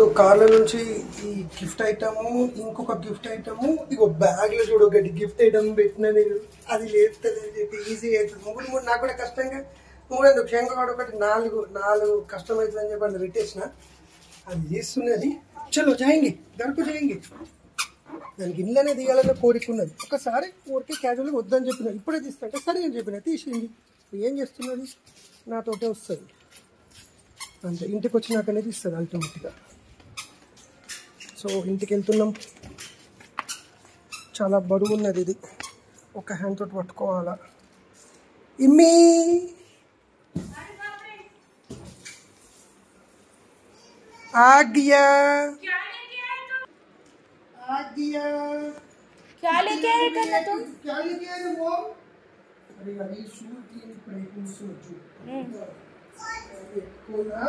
ఇప్పుడు కార్ల నుంచి ఈ గిఫ్ట్ ఐటమ్ ఇంకొక గిఫ్ట్ ఐటమ్ ఇగో బ్యాగ్ లో చూడు ఒకటి గిఫ్ట్ ఐటమ్ పెట్టినా నేను అది లేపుతుంది అని చెప్పి ఈజీ అవుతుంది మూడు నాకు కూడా కష్టంగా మూడేందుకు శంఖ కూడా ఒకటి నాలుగు కష్టం అవుతుంది అని చెప్పి అది పెట్టేసిన అది తీస్తున్నది చలో చేయండి గడుపు చేయండి దానికి ఇళ్ళనే దిగాలన్న కోరిక ఉన్నది ఒకసారి ఊరికే క్యాజువల్గా వద్దని చెప్పిన ఇప్పుడే తీస్తాంటే సరే అని చెప్పిన తీసింది ఏం చేస్తున్నది నాతోటే వస్తుంది అంతే ఇంటికి వచ్చినాకనే తీస్తుంది అల్టిమేట్గా సో ఇంటికి వెళ్తున్నాం చాలా బరువు ఉన్నది ఇది ఒక హ్యాండ్ తోటి పట్టుకోవాలా ఇమ్మీ आ गया क्या लेके आए करना तुम क्या लेके आए वो अरे यार ये शूट की ब्रेकिंग सोचू कोना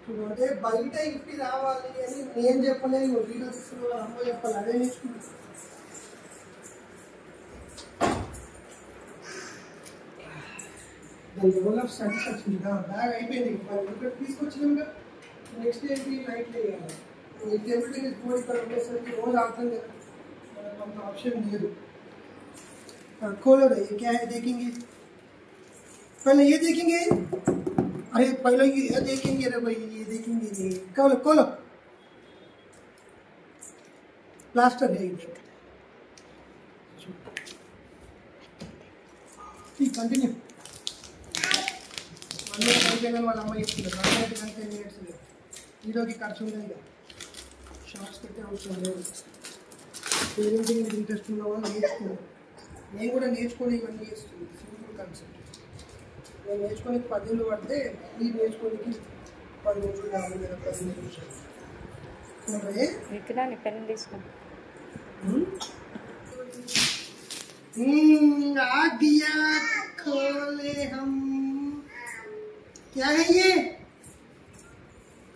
చూడండి బయట ఇంటి రావాలి అని నేను చెప్పలేను వీడియో తీసుకున్న అమ్మ చెప్పాలి అదే నేర్చుకున్నా దాని వల్ల సాటిస్ఫాక్షన్ బ్యాగ్ అయిపోయింది ఇక్కడ తీసుకొచ్చినాక నెక్స్ట్ డే నైట్ వేయాలి टेबल टेनिस बोर्ड पर ఉండేసరికి रोज आते हैं हमको ऑप्शन नहीं दो खोलो रे ये क्या है देखेंगे पहले ये देखेंगे अरे पहले ये देखेंगे रे भाई ये देखेंगे ये खोलो खोलो प्लास्टर है ये ठीक कंटिन्यू मन्ने कंटेनर वाला अम्मा చెప్తుంది నాకైతే కంటెనర్స్ లేదు వీడియోకి ఖర్చు ఉండదు షార్ట్స్ పెట్టే అవసరం లేదు పేరెంటింగ్ ఇంట్రెస్ట్ ఉన్న వాళ్ళు నేర్చుకున్నాను నేను కూడా నేర్చుకొని ఇవన్నీ చేస్తున్నాను సింపుల్ కాన్సెప్ట్ నేను నేర్చుకోనికి 10 ఏళ్ళు పడితే మీరు నేర్చుకోనికి 10 రోజులు కావాలి లేదా 10 నిమిషాలు इतना नहीं पेन తీసుకో आ गया खोले हम क्या है ये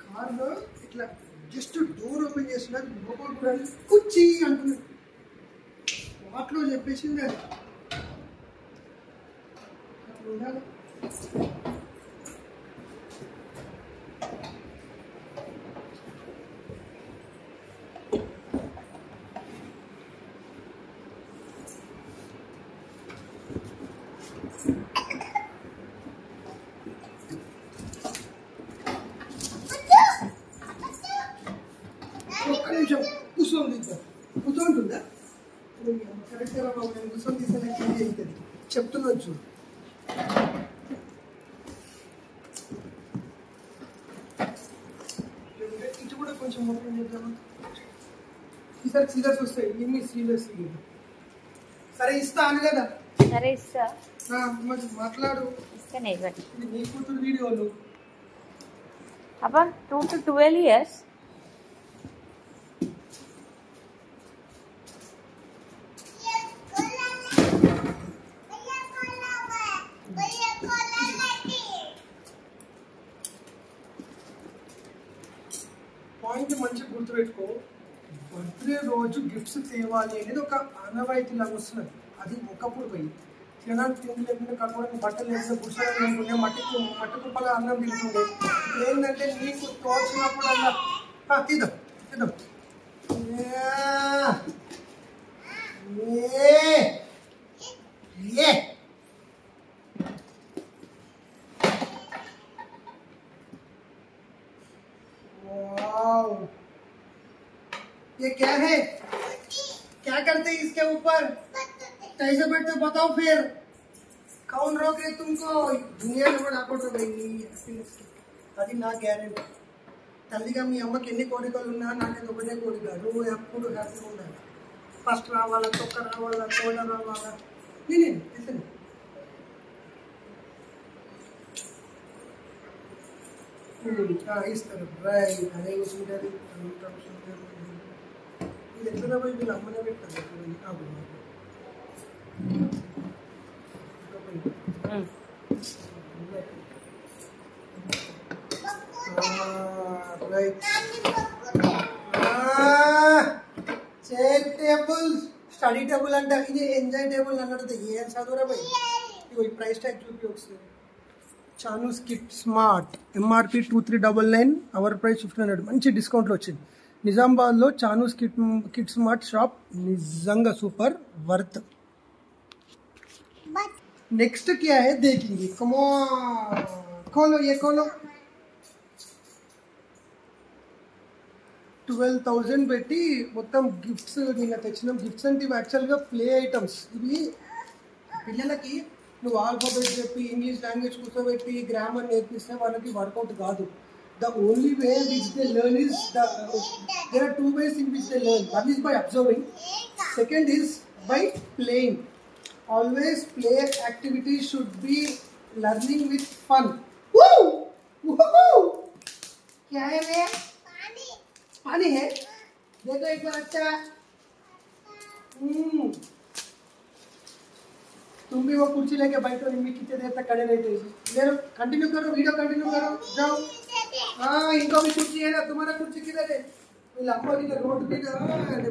कार లో ఇట్లా జస్ట్ డోర్ ఓపెన్ చేసినా లోపల కూడా కుచ్చి అంటున్నాడు వాటిలో చెప్పేసింది అది అట్లా ఉండాలి కూర్చోంటుందా కరెక్ట్గా బాబు నేను కూర్చొని తీసాను అవుతుంది చెప్తున్నాను చూడు ఇటు కూడా కొంచెం ఓపెన్ చేద్దామా ఈసారి సీరియస్ వస్తాయి ఏమి సీరియస్ సరే ఇస్తాను కదా సరే ఇస్తా మరి మాట్లాడు ఇది నీ కూతురు వీడియోలు అబ్బా 2 to 12 years పాయింట్ మంచిగా గుర్తుపెట్టుకో బర్త్డే రోజు గిఫ్ట్స్ తేవాలి అనేది ఒక ఆనవాయితీ లాగా వస్తున్నది అది ఒకప్పుడు పోయి తినడానికి తిండి లేకుండా కట్టుకోవడానికి బట్టలు లేకుండా పురుషులు లేకుంటే మట్టి కుప్పల అన్నం తింటుండే ఏంటంటే నీకు తోచినప్పుడు అలా తీద్దాం తీద్దాం ये क्या है क्या करते हैं इसके ऊपर कैसे बैठते बताओ फिर कौन रोक रहे तुमको दुनिया में बड़ा आकोट అది నా గ్యారెంటీ తల్లిగా మీ అమ్మకి ఎన్ని కోరికలు ఉన్నా నాకైతే ఒకటే కోరిక నువ్వు ఎప్పుడు హ్యాపీగా ఉండాలి ఫస్ట్ రావాలా తొక్క రావాలా తోడ రావాలా నేను ఇస్తారు రైట్ అదే కూర్చుంటుంది ఇది ఎట్లా పోయి వీళ్ళు అమ్మనే పెట్టారు right chair table study table అంటే ఇది ఎంజాయ్ టేబుల్ అన్నట్టు ఏం చదువురా పోయి ఇగో ఈ ప్రైస్ ట్యాగ్ చూపి వస్తుంది చానూస్ kit smart MRP 2399 our price 1500 మంచి డిస్కౌంట్లో వచ్చింది. నిజామాబాద్లో చానూస్ కిట్ స్మార్ట్ షాప్ నిజంగా సూపర్ వర్త్. नेक्स्ट क्या है देखेंगे. कम ऑन खोलो ये खोलो. 12,000 పెట్టి మొత్తం గిఫ్ట్స్ నిన్న తెచ్చినాం. గిఫ్ట్స్ అంటే ఇవి యాక్చువల్గా ప్లే ఐటమ్స్. ఇవి పిల్లలకి నువ్వు ఆల్ఫాబెట్ చెప్పి ఇంగ్లీష్ లాంగ్వేజ్ కూర్చోబెట్టి గ్రామర్ నేర్పిస్తే వాళ్ళకి వర్కౌట్ కాదు. The only way which they learn is there are two ways in which they learn. One is by observing. Second is by playing. Always play activity should be learning with fun. Woo! Woo! क्या है वे? पानी. पानी है. देखो एक बार अच्छा. तुम भी वो कुर्सी लेके बैठो. इनमें कितने देर तक खड़े रहते हो? मेरे कंटिन्यू करो, वीडियो कंटिन्यू करो. जाओ. हाँ, इनको भी कुर्सी है ना. तुम्हारा कुर्सी किधर है? వీళ్ళ అమ్మకి రోడ్డు మీద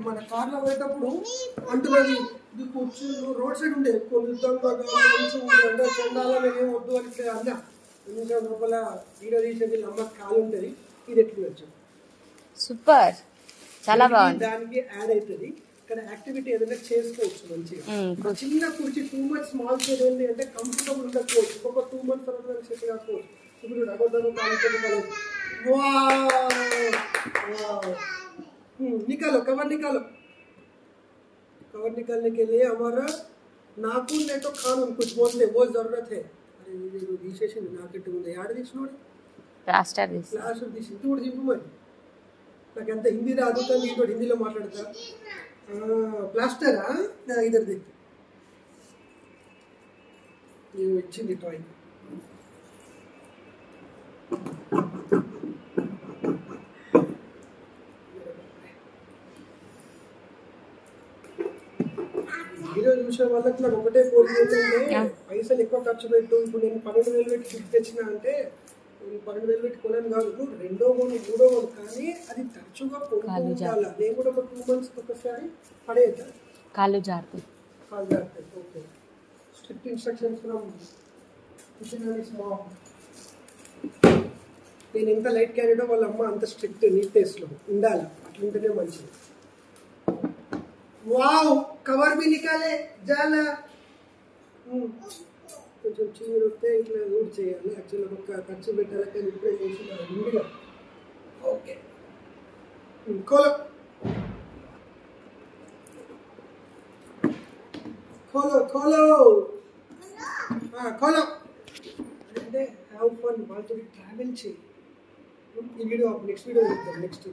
మన కార్లో పోయేటప్పుడు అంటున్నది ఇది కూర్చుని రోడ్ సైడ్ ఉండే కొంచెంగా అంటే చెందాలని ఏం వద్దు అని అన్న కొంచెం లోపల వీడియో తీసే వీళ్ళ అమ్మకి కాలు ఉంటుంది. ఇది ఎట్లా వచ్చాం సూపర్, చాలా బాగుంది. దానికి యాడ్ అవుతుంది. ఇక్కడ యాక్టివిటీ ఏదైనా చేసుకోవచ్చు మంచిగా. చిన్న కుర్చీ 2 months స్మాల్ సైజ్ ఏంటి అంటే కంఫర్టబుల్ ఉండకపోవచ్చు. ఒక 2 months తర్వాత సెట్ కాకపోవచ్చు. ఇప్పుడు అబద్ధం निकालो कवर निकालो. कवर निकालने के लिए हमारा नाखून ने तो खानून कुछ बोलते वो जरूरत है. अरे ये विशेषण नाकट्టు ఉంది యాడ తీసినోడు ప్లాస్టర్ తీసి చూడు దింపు మరి. నాకు అంత హిందీ రాదు కానీ నీతో హిందీలో మాట్లాడతా. ప్లాస్టరా ఇద్దరిది నేను ఇచ్చింది టాయ్. వీడియో చూసే వాళ్ళకి నాకు ఒకటే కోరిక ఏంటంటే పైసలు ఎక్కువ ఖర్చు పెట్టు. ఇప్పుడు నేను 12,000 పెట్టి గిఫ్ట్ తెచ్చినా అంటే నేను 12,000 పెట్టి కొనను కాదు, రెండో కొను మూడో కొను, కానీ అది తరచుగా కొనుక్కోవాలి. నేను కూడా ఒక 2 months ఒకసారి పడేయద్దా కాళ్ళు జారుతాయి. Okay. Strict instructions from kitchen and small. నేను ఎంత లైట్ క్యారీడో వాళ్ళ అమ్మ అంత స్ట్రిక్ట్ నీట్నెస్లో ఉండాలి. అట్లుంటేనే మంచిది. वाव कवर भी निकाले जाला. కొంచెం చీర వస్తే ఇట్లా ఊడ్ చేయాలి. యాక్చువల్గా ఒక ఖర్చు పెట్టాలి కానీ ఇప్పుడే చేసి ముందుగా. ఓకే खोलो खोलो खोलो खोलो. అంటే హ్యావ్ ఫన్ వాళ్ళతో ట్రావెల్ చేయి. ఈ వీడియో నెక్స్ట్ వీడియో చూద్దాం. నెక్స్ట్